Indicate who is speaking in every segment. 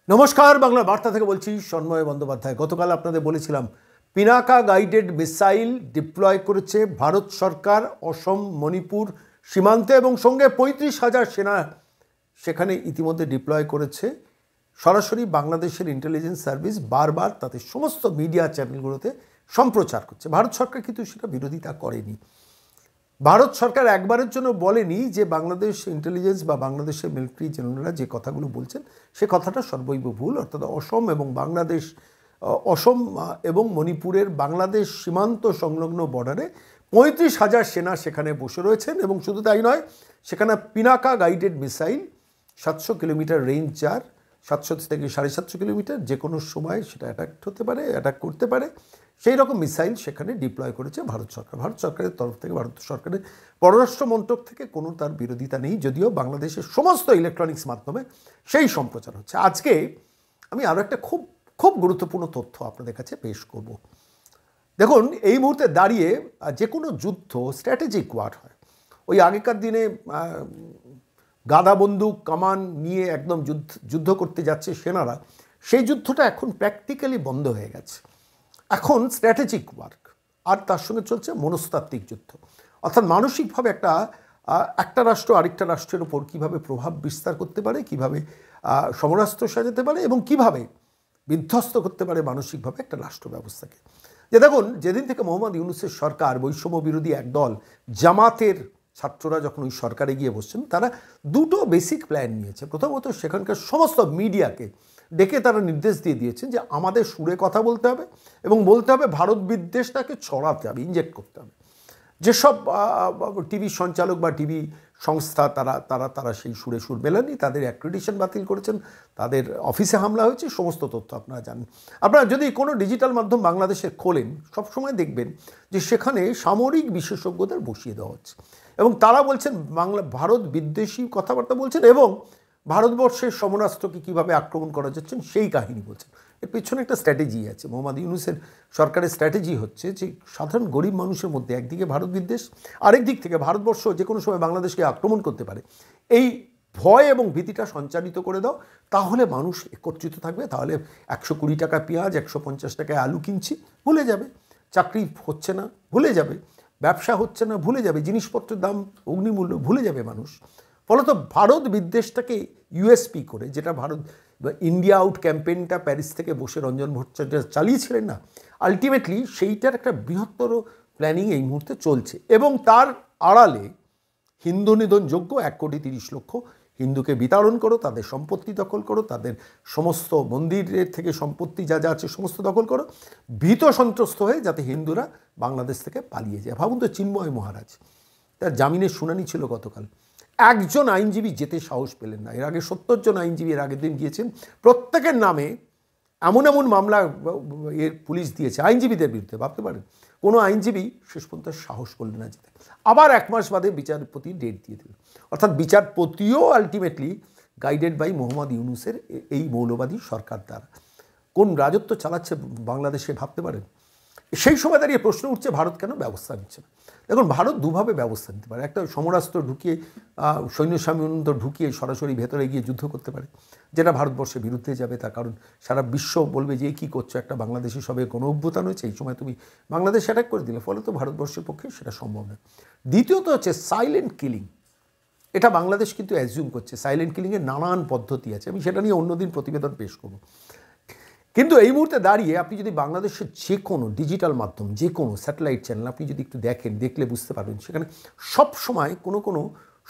Speaker 1: নমস্কার, বাংলা বার্তা থেকে বলছি সন্ময় বন্দ্যোপাধ্যায়। গতকাল আপনাদের বলেছিলাম পিনাকা গাইডেড মিসাইল ডিপ্লয় করেছে ভারত সরকার অসম মণিপুর সীমান্তে এবং সঙ্গে ৩৫,০০০ সেনা সেখানে ইতিমধ্যে ডিপ্লয় করেছে। সরাসরি বাংলাদেশের ইন্টেলিজেন্স সার্ভিস বারবার তাতে সমস্ত মিডিয়া চ্যানেলগুলোতে সম্প্রচার করছে। ভারত সরকার কিন্তু সেটা বিরোধিতা করেনি। ভারত সরকার একবারের জন্য বলেনি যে বাংলাদেশ ইন্টেলিজেন্স বা বাংলাদেশের মিলিটারি জেনারেলরা যে কথাগুলো বলছেন সে কথাটা সর্বৈব ভুল। অর্থাৎ অসম এবং মণিপুরের বাংলাদেশ সীমান্ত সংলগ্ন বর্ডারে ৩৫,০০০ সেনা সেখানে বসে রয়েছেন এবং শুধু তাই নয়, সেখানে Pinaka guided missile ৭০০ kilometre range, যার ৭০০ থেকে ৭৫০ কিলোমিটার, যে কোনো সময় সেটা অ্যাটাক করতে পারে সেই রকম মিসাইল সেখানে ডিপ্লয় করেছে ভারত সরকার। ভারত সরকারের তরফ থেকে, ভারত সরকারের পররাষ্ট্র মন্ত্রক থেকে কোনো তার বিরোধিতা নেই, যদিও বাংলাদেশের সমস্ত ইলেকট্রনিক্স মাধ্যমে সেই সম্প্রচার হচ্ছে। আজকে আমি আরও একটা খুব খুব গুরুত্বপূর্ণ তথ্য আপনাদের কাছে পেশ করব। দেখুন, এই মুহূর্তে দাঁড়িয়ে যে কোনো যুদ্ধ স্ট্র্যাটেজিক ওয়ার হয়। ওই আগেকার দিনে গাদা বন্দুক কামান নিয়ে একদম যুদ্ধ করতে যাচ্ছে সেনারা, সেই যুদ্ধটা এখন প্র্যাকটিক্যালি বন্ধ হয়ে গেছে। এখন স্ট্র্যাটেজিক ওয়ার্ক, আর তার সঙ্গে চলছে মনস্তাত্ত্বিক যুদ্ধ। অর্থাৎ মানসিকভাবে একটা রাষ্ট্র আরেকটা রাষ্ট্রের ওপর কীভাবে প্রভাব বিস্তার করতে পারে, কীভাবে সমরাস্ত্র সাজাতে পারে এবং কীভাবে বিধ্বস্ত করতে পারে মানসিকভাবে একটা রাষ্ট্র ব্যবস্থাকে। যে দেখুন, যেদিন থেকে মোহাম্মদ ইউনূসের সরকার, বৈষম্য বিরোধী একদল জামাতের ছাত্ররা যখন ওই সরকারে গিয়ে বসছেন, তারা দুটো বেসিক প্ল্যান নিয়েছে। প্রথমত, সেখানকার সমস্ত মিডিয়াকে ডেকে তারা নির্দেশ দিয়ে দিয়েছেন যে আমাদের সুরে কথা বলতে হবে এবং বলতে হবে ভারত বিদ্বেষটাকে ছড়াতে হবে, ইনজেক্ট করতে হবে। যেসব টিভি সঞ্চালক বা টিভি সংস্থা তারা সেই সুরে সুর মেলানি, তাদের অ্যাক্রেডিটেশন বাতিল করেছেন, তাদের অফিসে হামলা হয়েছে, সমস্ত তথ্য আপনারা জানেন। আপনারা যদি কোনো ডিজিটাল মাধ্যম বাংলাদেশে খোলেন, সবসময় দেখবেন যে সেখানে সামরিক বিশেষজ্ঞদের বসিয়ে দেওয়া হচ্ছে এবং তারা বলছেন ভারত বিদ্বেষী কথাবার্তা বলছেন এবং ভারতবর্ষের সমরাস্ত্রকে কীভাবে আক্রমণ করা যাচ্ছেন সেই কাহিনী বলছেন। এর পেছনে একটা স্ট্র্যাটেজি আছে। মোহাম্মদ ইউনূসের সরকারের স্ট্র্যাটেজি হচ্ছে যে সাধারণ গরিব মানুষের মধ্যে একদিকে ভারত বিদ্বেষ, আরেক দিক থেকে ভারতবর্ষ যে কোনো সময় বাংলাদেশকে আক্রমণ করতে পারে, এই ভয় এবং ভীতিটা সঞ্চারিত করে দাও, তাহলে মানুষ একত্রিত থাকবে। তাহলে ১২০ টাকা পেঁয়াজ, ১৫০ টাকায় আলু কিনছি ভুলে যাবে, চাকরি হচ্ছে না ভুলে যাবে, ব্যবসা হচ্ছে না ভুলে যাবে, জিনিসপত্রের দাম অগ্নিমূল্য ভুলে যাবে মানুষ। ফলত ভারত বিদ্বেষটাকে ইউএসপি করে, যেটা ভারত ইন্ডিয়া আউট ক্যাম্পেইনটা প্যারিস থেকে বসে রঞ্জন ভট্টাচার্য চালিয়েছিলেন না, আলটিমেটলি সেইটার একটা বৃহত্তর প্ল্যানিং এই মুহূর্তে চলছে। এবং তার আড়ালে হিন্দু নিধনযোগ্য ১,৩০,০০,০০০ হিন্দুকে বিতাড়ন করো, তাদের সম্পত্তি দখল করো, তাদের সমস্ত মন্দিরের থেকে সম্পত্তি যা যা আছে সমস্ত দখল করো, ভীত সন্ত্রস্ত হয়ে যাতে হিন্দুরা বাংলাদেশ থেকে পালিয়ে যায়। ভাবুন তো, চিন্ময় মহারাজ, তার জামিনের শুনানি ছিল গতকাল, একজন আইনজীবী যেতে সাহস পেলেন না। এর আগে ৭০ জন আইনজীবী এর আগের দিন গিয়েছেন, প্রত্যেকের নামে এমন মামলা পুলিশ দিয়েছে আইনজীবীদের বিরুদ্ধে। ভাবতে পারেন, কোনো আইনজীবী শেষ পর্যন্ত সাহস করলেন না যেতে। আবার ১ মাস বাদে বিচারপতি ডেট দিয়ে দিল। অর্থাৎ বিচারপতিও আলটিমেটলি গাইডেড বাই মোহাম্মদ ইউনূসের এই মৌলবাদী সরকার দ্বারা কোন রাজত্ব চালাচ্ছে বাংলাদেশে ভাবতে পারেন। সেই সময় দাঁড়িয়ে প্রশ্ন উঠছে, ভারত কেন ব্যবস্থা নিচ্ছে না? দেখুন, ভারত দুভাবে ব্যবস্থা নিতে পারে। একটা সমরাস্ত্র ঢুকিয়ে, সৈন্য সামন্ত ঢুকিয়ে সরাসরি ভেতরে গিয়ে যুদ্ধ করতে পারে, যেটা ভারতবর্ষের বিরুদ্ধে যাবে। তার কারণ সারা বিশ্ব বলবে যে কী করছো, একটা বাংলাদেশি সবে কোনো অভ্যুত্থান হয়েছে, এই সময় তুমি বাংলাদেশ অ্যাটাক করে দিলে, ফলে তো ভারতবর্ষের পক্ষে সেটা সম্ভব নয়। দ্বিতীয়ত হচ্ছে সাইলেন্ট কিলিং। এটা বাংলাদেশ কিন্তু অ্যাজিউম করছে। সাইলেন্ট কিলিংয়ের নানান পদ্ধতি আছে, আমি সেটা নিয়ে অন্যদিন প্রতিবেদন পেশ করব। কিন্তু এই মুহূর্তে দাঁড়িয়ে আপনি যদি বাংলাদেশের যে কোনো ডিজিটাল মাধ্যম, যে কোনো স্যাটেলাইট চ্যানেল আপনি যদি একটু দেখলে বুঝতে পারবেন, সেখানে সব সময় কোনো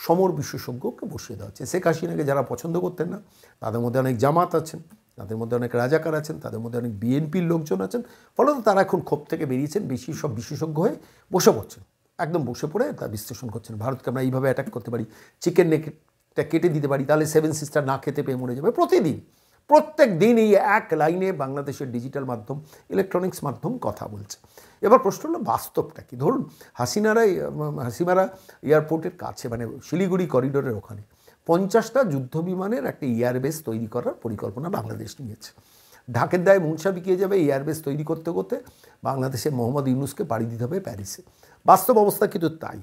Speaker 1: সমর বিশেষজ্ঞকে বসিয়ে দেওয়া হচ্ছে। শেখ হাসিনাকে যারা পছন্দ করতেন না, তাদের মধ্যে অনেক জামাত আছেন, তাদের মধ্যে অনেক রাজাকার আছেন, তাদের মধ্যে অনেক বিএনপির লোকজন আছেন। ফলত তারা এখন ক্ষোভ থেকে বেরিয়েছেন, বেশি সব বিশেষজ্ঞ হয়ে বসে পড়ছেন, একদম বসে পড়ে তা বিশ্লেষণ করছেন। ভারতকে আমরা এইভাবে অ্যাটাক করতে পারি, চিকেন নেকটা কেটে দিতে পারি, তাহলে 7 সিস্টার না খেতে পেয়ে মরে যাবে। প্রত্যেক দিন এই এক লাইনে বাংলাদেশের ডিজিটাল মাধ্যম, ইলেকট্রনিক্স মাধ্যম কথা বলছে। এবার প্রশ্ন হলো, বাস্তবটা কি? ধরুন, হাসিমারা এয়ারপোর্টের কাছে, মানে শিলিগুড়ি করিডোরের ওখানে 50টা যুদ্ধ বিমানের একটা এয়ারবেস তৈরি করার পরিকল্পনা বাংলাদেশ নিয়েছে। ঢাকের দায়ে মনসা বিকিয়ে যাবে এয়ারবেস তৈরি করতে করতে বাংলাদেশের মোহাম্মদ ইউনূসকে পাড়ি দিতে হবে প্যারিসে। বাস্তব অবস্থা কিন্তু তাই।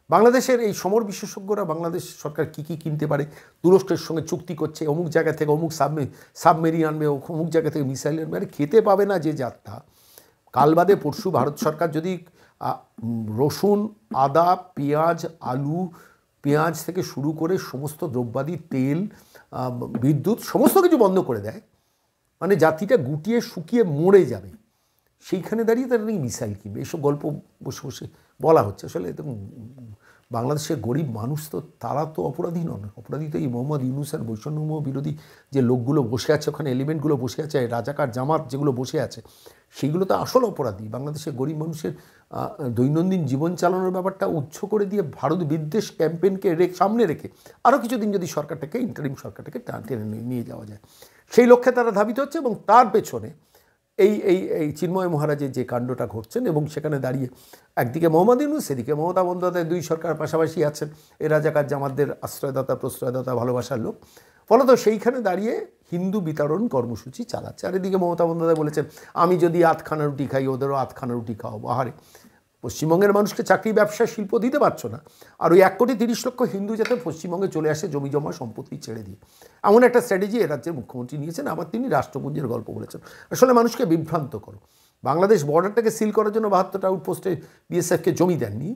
Speaker 1: বাংলাদেশের এই সমর বিশেষজ্ঞরা বাংলাদেশ সরকার কী কী কিনতে পারে, তুরস্কের সঙ্গে চুক্তি করছে, অমুক জায়গা থেকে অমুক সাবমেরিন আনবে, অমুক জায়গা থেকে মিসাইল আনবে, আরে খেতে পাবে না যে যাত্রা। কাল বাদে পরশু ভারত সরকার যদি রসুন, আদা, পেঁয়াজ, আলু, পেঁয়াজ থেকে শুরু করে সমস্ত দ্রব্যাদি, তেল, বিদ্যুৎ সমস্ত কিছু বন্ধ করে দেয়, মানে জাতিটা গুটিয়ে শুকিয়ে মরে যাবে, সেইখানে দাঁড়িয়ে তারা নাকি মিসাইল কিনবে, এসব গল্প বসে বসে বলা হচ্ছে। আসলে দেখুন, বাংলাদেশের গরিব মানুষ তো তারা তো অপরাধী নন, অপরাধী তো এই মোহাম্মদ ইউনূসের বৈষম্য বিরোধী যে লোকগুলো বসে আছে ওখানে, এলিমেন্টগুলো বসে আছে, রাজাকার জামাত যেগুলো বসে আছে, সেইগুলো তো আসল অপরাধী। বাংলাদেশের গরিব মানুষের দৈনন্দিন জীবন চালানোর ব্যাপারটা উচ্চ করে দিয়ে ভারত বিদ্বেষ ক্যাম্পেইনকে সামনে রেখে আরও কিছুদিন যদি সরকারটাকে, ইন্টারিম সরকারটাকে টেনে নিয়ে যাওয়া যায়, সেই লক্ষ্যে তারা ধাবিত হচ্ছে। এবং তার পেছনে এই এই এই চিন্ময় মহারাজের যে কাণ্ডটা ঘটছেন, এবং সেখানে দাঁড়িয়ে একদিকে মোহাম্মদ ইউনূস, সেদিকে মমতা বন্দ্যোপাধ্যায়, দুই সরকার পাশাপাশি আছেন, এ রাজাকার জামাতদের আশ্রয়দাতা, প্রশ্রয়দাতা, ভালোবাসার লোক। ফলত সেইখানে দাঁড়িয়ে হিন্দু বিতরণ কর্মসূচি চালাচ্ছে। আর এদিকে মমতা বন্দ্যোপাধ্যায় বলেছেন, আমি যদি আধখানা রুটি খাই, ওদেরও আধখানা রুটি খাওয়াবো। আহারে, পশ্চিমবঙ্গের মানুষকে চাকরি, ব্যবসা, শিল্প দিতে পারছো না, আর ওই 1,30,00,000 হিন্দু যাতে পশ্চিমবঙ্গে চলে আসে জমি জমা সম্পত্তি ছেড়ে দিয়ে, এমন একটা স্ট্র্যাটেজি এ রাজ্যের মুখ্যমন্ত্রী নিয়েছেন। আবার তিনি রাষ্ট্রপুঞ্জের গল্প বলেছেন। আসলে মানুষকে বিভ্রান্ত করো। বাংলাদেশ বর্ডারটাকে সিল করার জন্য 72টা আউটপোস্টে বিএসএফকে জমি দেননি।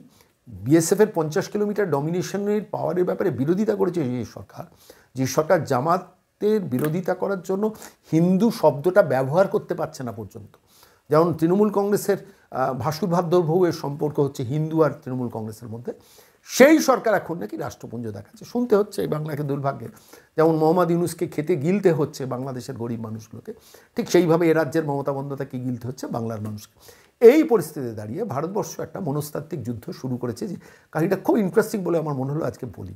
Speaker 1: বিএসএফের 50 কিলোমিটার ডমিনেশনের পাওয়ারের ব্যাপারে বিরোধিতা করেছে যে সরকার জামাতের বিরোধিতা করার জন্য হিন্দু শব্দটা ব্যবহার করতে পারছে না পর্যন্ত। যেমন তৃণমূল কংগ্রেসের ভাসুর ভাদ্রভৌয়ের সম্পর্ক হচ্ছে হিন্দু আর তৃণমূল কংগ্রেসের মধ্যে, সেই সরকার এখন নাকি রাষ্ট্রপুঞ্জ দেখাচ্ছে। শুনতে হচ্ছে এই বাংলাকে দুর্ভাগ্যের, যেমন মোহাম্মদ ইউনূসকে খেতে গিলতে হচ্ছে বাংলাদেশের গরিব মানুষগুলোকে, ঠিক সেইভাবে এ রাজ্যের মমতা বন্দ্যোপাধ্যায়কে গিলতে হচ্ছে বাংলার মানুষকে। এই পরিস্থিতিতে দাঁড়িয়ে ভারতবর্ষ একটা মনস্তাত্ত্বিক যুদ্ধ শুরু করেছে, যে কাহিনীটা খুব ইন্টারেস্টিং বলে আমার মনে হলো আজকে বলি।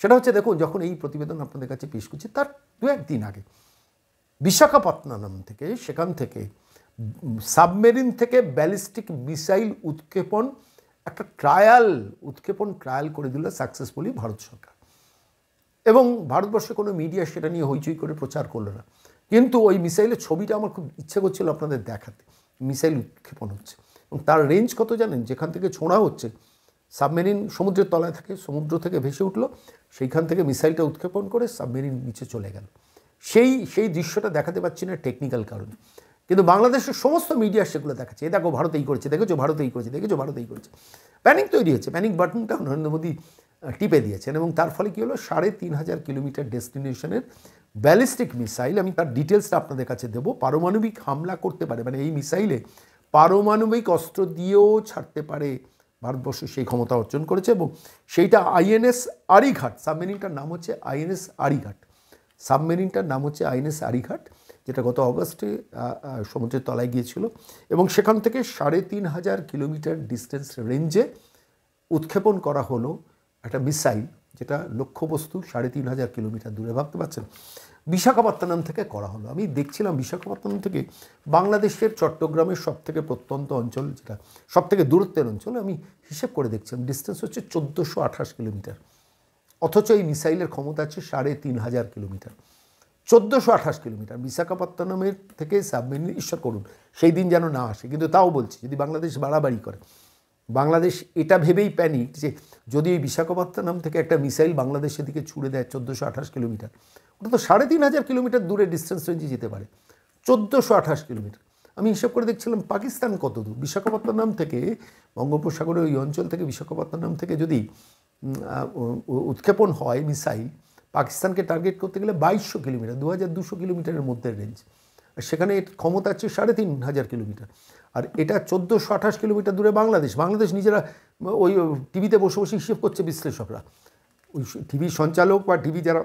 Speaker 1: সেটা হচ্ছে, দেখুন, যখন এই প্রতিবেদন আপনাদের কাছে পেশ করছি তার 2-1 দিন আগে বিশাখাপত্তনম থেকে, সেখান থেকে সাবমেরিন থেকে ব্যালিস্টিক মিসাইল উৎক্ষেপণ, একটা উৎক্ষেপণ ট্রায়াল করে দিল সাকসেসফুলি ভারত সরকার। এবং ভারতবর্ষে কোনো মিডিয়া সেটা নিয়ে হইচই করে প্রচার করলো না, কিন্তু ওই মিসাইলের ছবিটা আমার খুব ইচ্ছে করছিল আপনাদের দেখাতে। মিসাইল উৎক্ষেপণ হচ্ছে, এবং তার রেঞ্জ কত জানেন? যেখান থেকে ছোঁড়া হচ্ছে, সাবমেরিন সমুদ্রের তলায় থাকে, সমুদ্র থেকে ভেসে উঠলো, সেইখান থেকে মিসাইলটা উৎক্ষেপণ করে সাবমেরিন নিচে চলে গেল। সেই দৃশ্যটা দেখাতে পাচ্ছি না টেকনিক্যাল কারণে, কিন্তু বাংলাদেশের সমস্ত মিডিয়া সেগুলো দেখাচ্ছে। দেখো ভারত এই করেছে, দেখেছো ভারত এই করেছে, দেখেছো ভারত এই করেছে। প্যানিক তৈরি হচ্ছে, প্যানিক বাটনটা নরেন্দ্র মোদী টিপে দিয়েছেন, এবং তার ফলে কী হলো, 3,500 কিলোমিটার ডেস্টিনেশনের ব্যালিস্টিক মিসাইল, আমি তার ডিটেলসটা আপনাদের কাছে দেবো, পারমাণবিক হামলা করতে পারে, মানে এই মিসাইলে পারমাণবিক অস্ত্র দিয়েও ছাড়তে পারে ভারতবর্ষ, সেই ক্ষমতা অর্জন করেছে। এবং সেইটা আইএনএস আরিঘাট, সাবমেরিনটার নাম হচ্ছে আইএনএস আরিঘাট, সাবমেরিনটার নাম হচ্ছে আইএনএস আরিঘাট, যেটা গত অগস্টে সমুদ্রের তলায় গিয়েছিল, এবং সেখান থেকে 3,500 কিলোমিটার ডিস্টেন্স রেঞ্জে উৎক্ষেপণ করা হলো একটা মিসাইল, যেটা লক্ষ্যবস্তু 3,500 কিলোমিটার দূরে। ভাবতে পারছেন, বিশাখাপত্তনম থেকে করা হলো। আমি দেখছিলাম বিশাখাপত্তনম থেকে বাংলাদেশের চট্টগ্রামের সবথেকে প্রত্যন্ত অঞ্চল, যেটা সবথেকে দূরত্বের অঞ্চল, আমি হিসেব করে দেখছিলাম ডিস্টেন্স হচ্ছে 1,428 কিলোমিটার, অথচ এই মিসাইলের ক্ষমতা আছে 3,500 কিলোমিটার। 1,428 কিলোমিটার বিশাখাপত্তনমের থেকে সাবমেরিন, ঈশ্বর করুন সেই দিন যেন না আসে, কিন্তু তাও বলছি, যদি বাংলাদেশ বাড়াবাড়ি করে, বাংলাদেশ এটা ভেবেই প্যানিক যে যদি এই বিশাখাপত্তনম থেকে একটা মিসাইল বাংলাদেশের দিকে ছুড়ে দেয় 1,428 কিলোমিটার, ওটা তো 3,500 কিলোমিটার দূরে ডিস্টেন্স রেঞ্জে যেতে পারে। 1,428 কিলোমিটার, আমি হিসাব করে দেখছিলাম পাকিস্তান কত দূর। বিশাখাপত্তনম থেকে, বঙ্গোপসাগরের ওই অঞ্চল থেকে বিশাখাপত্তনম থেকে যদি উৎক্ষেপণ হয় মিসাইল, পাকিস্তানকে টার্গেট করতে গেলে 2,200 কিলোমিটার, 2,200 কিলোমিটারের মধ্যে রেঞ্জ, আর সেখানে ক্ষমতা আছে 3,500 কিলোমিটার, আর এটা 1,428 কিলোমিটার দূরে বাংলাদেশ নিজেরা ওই টিভিতে বসে বসে হিসেব করছে বিশ্লেষকরা, ওই টিভি সঞ্চালক বা টিভি যারা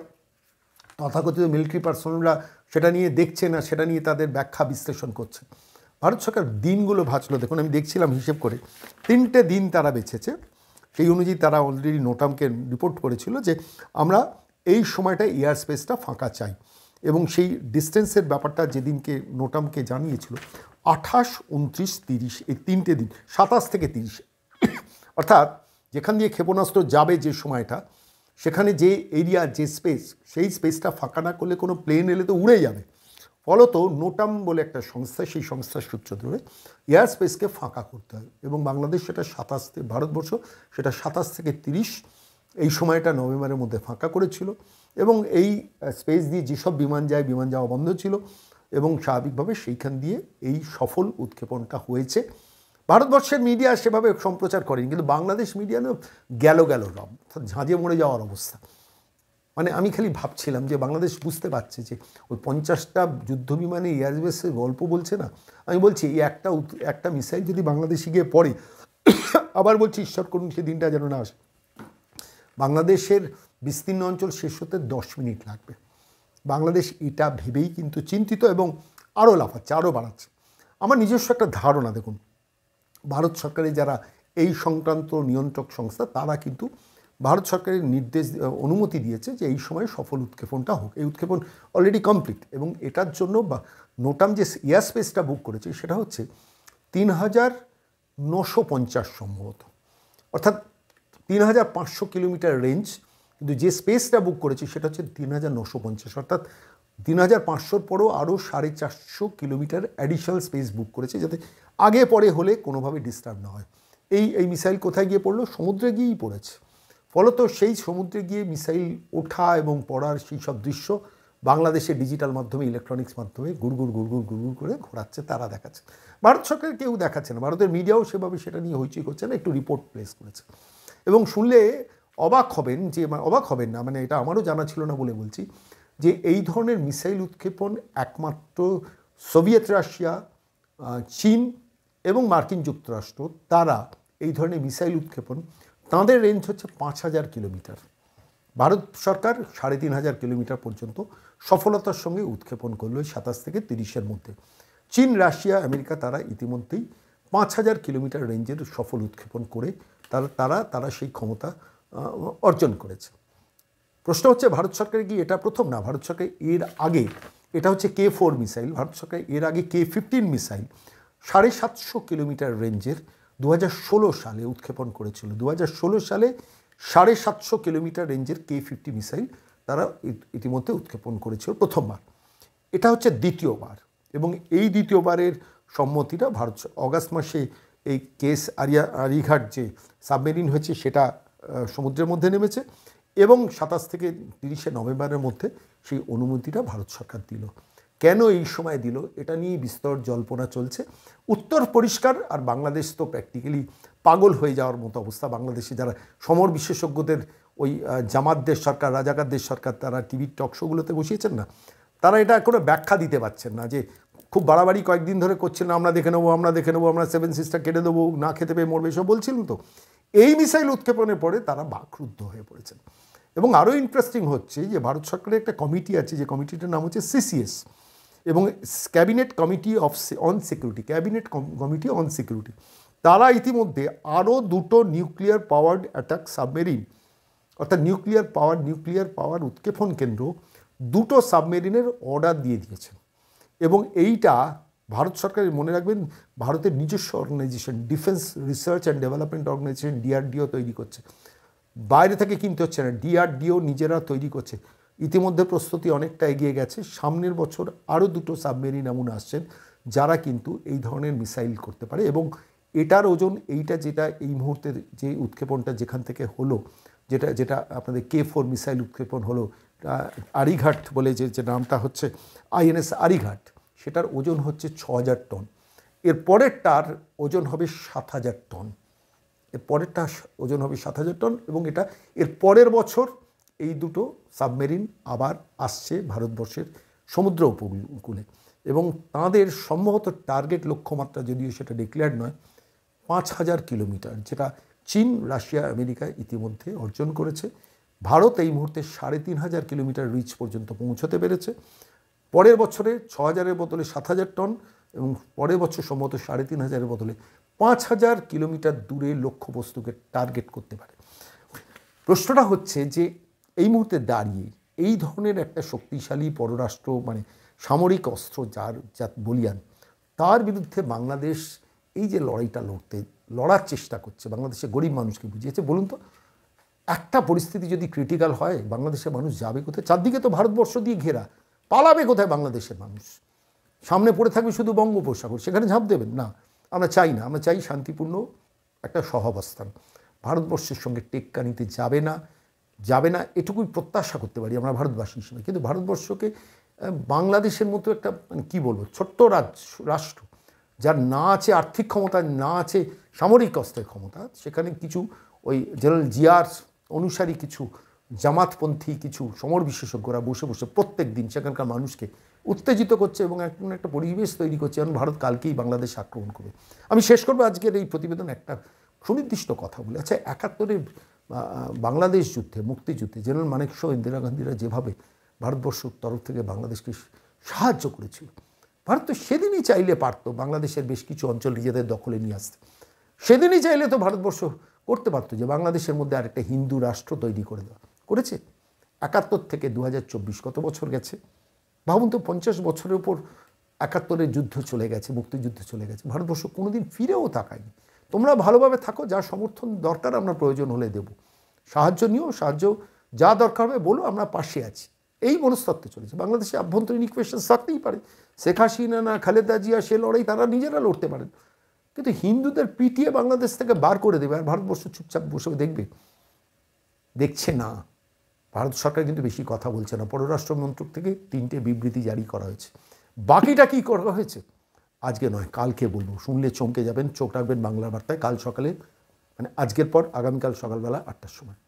Speaker 1: তথাকথিত মিলিটারি পার্সনরা সেটা নিয়ে দেখছে না, সেটা নিয়ে তাদের ব্যাখ্যা বিশ্লেষণ করছে। ভারত সরকার দিনগুলো ভাঁচলো, দেখুন আমি দেখছিলাম হিসেব করে, 3টে দিন তারা বেছেছে। সেই অনুযায়ী তারা অলরেডি নোটামকে রিপোর্ট করেছিল যে আমরা এই সময়টা এয়ার স্পেসটা ফাঁকা চাই, এবং সেই ডিস্টেন্সের ব্যাপারটা যেদিনকে নোটামকে জানিয়েছিল 28, 29, 30, এই 3টে দিন, 27 থেকে 30, অর্থাৎ যেখান দিয়ে ক্ষেপণাস্ত্র যাবে যে সময়টা, সেখানে যে এরিয়া, যে স্পেস, সেই স্পেসটা ফাঁকা না করলে কোনো প্লেন এলে তো উড়ে যাবে, ফলত নোটাম বলে একটা সংস্থা, সেই সংস্থার সূত্র ধরে এয়ার স্পেসকে ফাঁকা করতে হয় এবং বাংলাদেশ সেটা 27 ভারতবর্ষ সেটা 27 থেকে 30 এই সময়টা নভেম্বরের মধ্যে ফাঁকা করেছিল এবং এই স্পেস দিয়ে যেসব বিমান যায় বিমান যাওয়া বন্ধ ছিল এবং স্বাভাবিকভাবে সেইখান দিয়ে এই সফল উৎক্ষেপণটা হয়েছে। ভারতবর্ষের মিডিয়া সেভাবে সম্প্রচার করেনি, কিন্তু বাংলাদেশ মিডিয়া গেল রব ঝাঁঝে মরে যাওয়ার অবস্থা। মানে আমি খালি ভাবছিলাম যে বাংলাদেশ বুঝতে পারছে যে ওই 50টা যুদ্ধ বিমানে এয়ারবেসের গল্প বলছে না, আমি বলছি এই একটা মিসাইল যদি বাংলাদেশে গিয়ে পড়ে, আবার বলছি ঈশ্বর করুন সে দিনটা যেন না আসে, বাংলাদেশের বিস্তীর্ণ অঞ্চল শেষ হতে 10 মিনিট লাগবে। বাংলাদেশ এটা ভেবেই কিন্তু চিন্তিত এবং আরও লাফাচ্ছে, আরও বাড়াচ্ছে। আমার নিজস্ব একটা ধারণা, দেখুন ভারত সরকারের যারা এই সংক্রান্ত নিয়ন্ত্রক সংস্থা তারা কিন্তু ভারত সরকারের অনুমতি দিয়েছে যে এই সময় সফল উৎক্ষেপণটা হোক। এই উৎক্ষেপণ অলরেডি কমপ্লিট এবং এটার জন্য নোটাম যে এয়ার স্পেসটা বুক করেছে সেটা হচ্ছে 3950 সম্ভবত, অর্থাৎ 3500 কিলোমিটার রেঞ্জ, কিন্তু যে স্পেসটা বুক করেছে সেটা হচ্ছে 3950, অর্থাৎ 3500 পরেও আরও 450 কিলোমিটার অ্যাডিশনাল স্পেস বুক করেছে যাতে আগে পরে হলে কোনোভাবে ডিস্টার্ব না হয়। এই মিসাইল কোথায় গিয়ে পড়লো? সমুদ্রে গিয়েই পড়েছে। ফলত সেই সমুদ্রে গিয়ে মিসাইল ওঠা এবং পড়ার সেই সব দৃশ্য বাংলাদেশের ডিজিটাল মাধ্যমে, ইলেকট্রনিক্স মাধ্যমে গুড়গুড় করে ঘোরাচ্ছে, তারা দেখাচ্ছে। ভারত সরকার কেউ দেখাচ্ছে না, ভারতের মিডিয়াও সেভাবে সেটা নিয়ে হইচই করছে না, একটু রিপোর্ট প্লেস করেছে। এবং শুনলে অবাক হবেন না, মানে এটা আমারও জানা ছিল না বলে বলছি, যে এই ধরনের মিসাইল উৎক্ষেপণ একমাত্র সোভিয়েত রাশিয়া, চীন এবং মার্কিন যুক্তরাষ্ট্র, তারা এই ধরনের মিসাইল উৎক্ষেপণ তাঁদের রেঞ্জ হচ্ছে 5000 কিলোমিটার। ভারত সরকার 3500 কিলোমিটার পর্যন্ত সফলতার সঙ্গে উৎক্ষেপণ করলো 27 থেকে 30-এর মধ্যে। চীন, রাশিয়া, আমেরিকা তারা ইতিমধ্যেই 5000 কিলোমিটার রেঞ্জের সফল উৎক্ষেপণ করে তারা সেই ক্ষমতা অর্জন করেছে। প্রশ্ন হচ্ছে ভারত সরকার কি এটা প্রথম? না, ভারত সরকার এর আগে, এটা হচ্ছে K4 মিসাইল, ভারত সরকার এর আগে K15 মিসাইল 750 কিলোমিটার রেঞ্জের 2016 সালে উৎক্ষেপণ করেছিল। 2016 সালে 750 কিলোমিটার রেঞ্জের K50 মিসাইল তারা ইতিমধ্যে উৎক্ষেপণ করেছিল প্রথমবার। এটা হচ্ছে দ্বিতীয়বার এবং এই দ্বিতীয়বারের সম্মতিটা ভারত অগাস্ট মাসে এই কেস আরিঘাট যে সাবমেরিন হয়েছে সেটা সমুদ্রের মধ্যে নেমেছে এবং 27 থেকে 30 নভেম্বরের মধ্যে সেই অনুমতিটা ভারত সরকার দিল। কেন এই সময় দিল এটা নিয়ে বিস্তর জল্পনা চলছে। উত্তর পরিষ্কার, আর বাংলাদেশ তো প্র্যাকটিক্যালি পাগল হয়ে যাওয়ার মতো অবস্থা। বাংলাদেশে যারা সমর বিশেষজ্ঞদের ওই জামাতদের সরকার, রাজাকারদের সরকার, তারা টিভির টক শোগুলোতে বসিয়েছেন না, তারা এটা কোনো ব্যাখ্যা দিতে পারছেন না, যে খুব বাড়াবাড়ি কয়েকদিন ধরে করছেন, আমরা দেখে নেবো, আমরা 7 সিস্টার কেটে দেবো, না খেতে পেয়ে মরবে, এসব বলছিলেন। তো এই মিসাইল উৎক্ষেপণের পরে তারা বাকরুদ্ধ হয়ে পড়েছেন। এবং আরও ইন্টারেস্টিং হচ্ছে যে ভারত সরকারের একটা কমিটি আছে, যে কমিটিটার নাম হচ্ছে CCS এবং ক্যাবিনেট কমিটি অন সিকিউরিটি, তারা ইতিমধ্যে আরও 2টো নিউক্লিয়ার পাওয়ার্ড অ্যাটাক সাবমেরিন, অর্থাৎ নিউক্লিয়ার পাওয়ার উৎক্ষেপণ কেন্দ্র, 2টো সাবমেরিনের অর্ডার দিয়ে দিয়েছেন। এবং এইটা ভারত সরকারের, মনে রাখবেন, ভারতের নিজস্ব organisation, defence research and development organisation DRDO তৈরি করছে, বাইরে থেকে কিনতে হচ্ছে না, DRDO নিজেরা তৈরি করছে। ইতিমধ্যে প্রস্তুতি অনেকটা এগিয়ে গেছে। সামনের বছর আরও 2টো সাবমেরিন এমন আসছেন যারা কিন্তু এই ধরনের মিসাইল করতে পারে। এবং এটার ওজন, যেটা এই মুহূর্তের যে উৎক্ষেপণটা যেখান থেকে হলো, যেটা আপনাদের K4 মিসাইল উৎক্ষেপণ হলো, আরিঘাট বলে যে নামটা হচ্ছে INS আরিঘাট, সেটার ওজন হচ্ছে 6000 টন। এর পরেরটার ওজন হবে 7000 টন। এবং এটা এর পরের বছর এই 2টো সাবমেরিন আবার আসছে ভারতবর্ষের সমুদ্র উপকূলে এবং তাদের সম্ভবত টার্গেট লক্ষ্যমাত্রা, যদিও সেটা ডিক্লেয়ার্ড নয়, 5000 কিলোমিটার, যেটা চীন, রাশিয়া, আমেরিকা ইতিমধ্যে অর্জন করেছে। ভারত এই মুহূর্তে 3500 কিলোমিটার রিচ পর্যন্ত পৌঁছতে পেরেছে। পরের বছরে 6000-এর বদলে 7000 টন এবং পরের বছর সম্ভবত 3500-এর বদলে 5000 কিলোমিটার দূরে লক্ষ্যবস্তুকে টার্গেট করতে পারে। প্রশ্নটা হচ্ছে যে এই মুহূর্তে দাঁড়িয়ে এই ধরনের একটা শক্তিশালী পররাষ্ট্র, মানে সামরিক অস্ত্র যা বলিয়ান, তার বিরুদ্ধে বাংলাদেশ এই যে লড়ার চেষ্টা করছে, বাংলাদেশের গরিব মানুষকে বুঝিয়েছে। বলুন তো, একটা পরিস্থিতি যদি ক্রিটিক্যাল হয়, বাংলাদেশের মানুষ যাবে কোথায়? চারদিকে তো ভারতবর্ষ দিয়ে ঘেরা, পালাবে কোথায় বাংলাদেশের মানুষ? সামনে পড়ে থাকবে শুধু বঙ্গোপসাগর, সেখানে ঝাঁপ দেবেন না। আমরা চাই না, আমরা চাই শান্তিপূর্ণ একটা সহাবস্থান। ভারতবর্ষের সঙ্গে টেক্কা নিতে যাবে না এটুকুই প্রত্যাশা করতে পারি আমরা ভারতবাসী হিসেবে। কিন্তু ভারতবর্ষকে বাংলাদেশের মতো একটা মানে কী বলবো ছোট্ট রাষ্ট্র, যার না আছে আর্থিক ক্ষমতা, না আছে সামরিক অস্ত্রের ক্ষমতা, সেখানে কিছু ওই জেনারেল জিয়ার অনুসারী কিছু জামাতপন্থী কিছু সমর বিশেষজ্ঞরা বসে বসে প্রত্যেক দিন সেখানকার মানুষকে উত্তেজিত করছে এবং একটা পরিবেশ তৈরি করছে যেমন ভারত কালকেই বাংলাদেশ আক্রমণ করবে। আমি শেষ করবো আজকের এই প্রতিবেদন একটা সুনির্দিষ্ট কথা বলে। আচ্ছা, 71-এর বাংলাদেশ যুদ্ধে, মুক্তিযুদ্ধে জেনারেল মানেকশ, ইন্দিরা গান্ধীরা যেভাবে ভারতবর্ষের তরফ থেকে বাংলাদেশকে সাহায্য করেছিল, ভারত তো সেদিনই চাইলে পারতো বাংলাদেশের বেশ কিছু অঞ্চল নিজেদের দখলে নিয়ে আসতে। সেদিনই চাইলে তো ভারতবর্ষ করতে পারতো যে বাংলাদেশের মধ্যে আরেকটা হিন্দু রাষ্ট্র তৈরি করে দেওয়া। করেছে? 71 থেকে 2024 কত বছর গেছে ভাবুন তো। 50 বছরের উপর 71-এর যুদ্ধ চলে গেছে, মুক্তিযুদ্ধ চলে গেছে, ভারতবর্ষ কোনোদিন ফিরেও তাকায়নি। তোমরা ভালোভাবে থাকো, যা সমর্থন দরকার আমরা প্রয়োজন হলে দেব, সাহায্য নিও, সাহায্য যা দরকার হবে বলো, আমরা পাশে আছি। এই মনস্তত্ত্বে চলেছে। বাংলাদেশে আভ্যন্তরীণ ইকুয়েশন থাকতেই পারে, শেখ হাসিনা না খালেদা জিয়া সে লড়াই তারা নিজেরা লড়তে পারেন, কিন্তু হিন্দুদের পিটিয়ে বাংলাদেশ থেকে বার করে দেবে আর ভারতবর্ষ চুপচাপ বসে দেখবে? দেখছে না। ভারত সরকার কিন্তু বেশি কথা বলছে না। পররাষ্ট্র মন্ত্রক থেকে 3টে বিবৃতি জারি করা হয়েছে। বাকিটা কি করা হয়েছে আজকে নয় কালকে বলবো, শুনলে চমকে যাবেন। চোখ রাখবেন বাংলা বার্তায় কাল সকালে, মানে আজকের পর আগামীকাল সকালবেলা 8টার সময়।